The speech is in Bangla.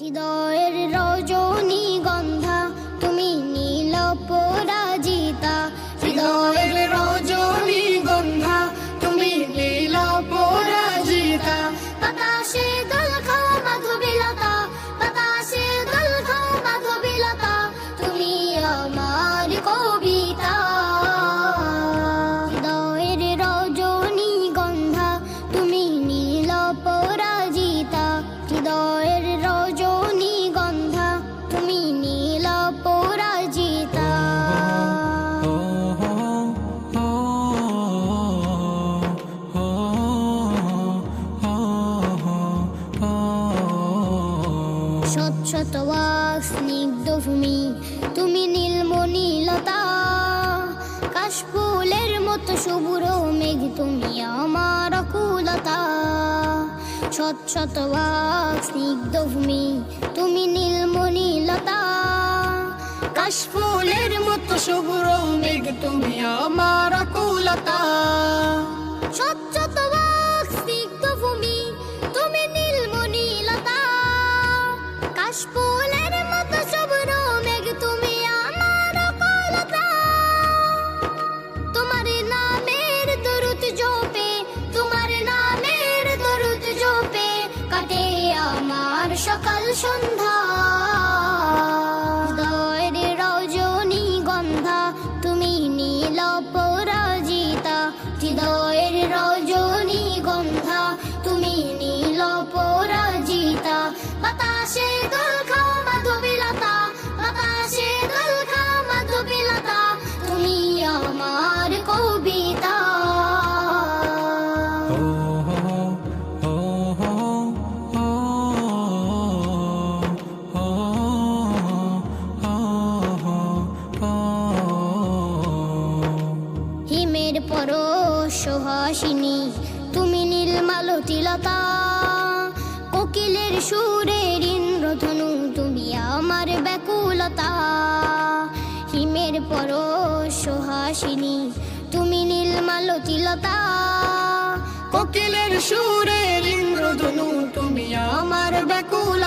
হৃদয়ের রজনীগন্ধা তুমি নীল পরাজিতা, হৃদয়ের রজনীগন্ধা তুমি নীল পরাজিতা। বাতাসে দোল খাও মাধবীলতা, বাতাসে দোল খাও মাধবীলতা, তুমি আমার কবিতা। হৃদয়ের রজনীগন্ধা তুমি নীল পরাজিতা, হৃদয়ের রজনীগন্ধা তুমি নীল পরাজিতা। স্বচ্ছত ওয়াক স্নিগ্ধ ভূমি তুমি নীলমণিলতা, কাশফুলের মতো শুভ্র মেঘ তুমি আমার অকুলতা। স্বচ্ছত ওয়াক স্নিগ্ধ ভূমি তুমি নীলমণিলতা, কাশফুলের মতো শুভ্র মেঘ তুমি আমার আকুলতা। স্বচ্ছত ওয়াক স্নিগ্ধ ভূমি তুমি নীলমণিলতা, কাশফুলের মতো শুভ্র মেঘ তুমি আমার অকুলতা। তোমার নামের দরুদ জপে, তোমার নামের দরুদ জপে কাটে আমার সকাল সন্ধ্যা। হৃদয়ের রজনীগন্ধা তুমি নীল পরাজিতা, হৃদয়ের রজনীগন্ধা তুমি নীল পরাজিতা। বাতাসে দোল খাও মাধবীলতা, বাতাসে দোল খাও মাধবীলতা, তুমি আমার কবিতা। হিমের পরশ সুহাসিনী তুমি নীলমালতিলতা, কোকিলের সুরের ইন্দ্রধনু তুমি আমার ব্যাকুলতা। হিমের পরশ সুহাসিনী তুমি নীলমালতিলতা, কোকিলের সুরের ইন্দ্রধনু তুমি আমার ব্যাকুল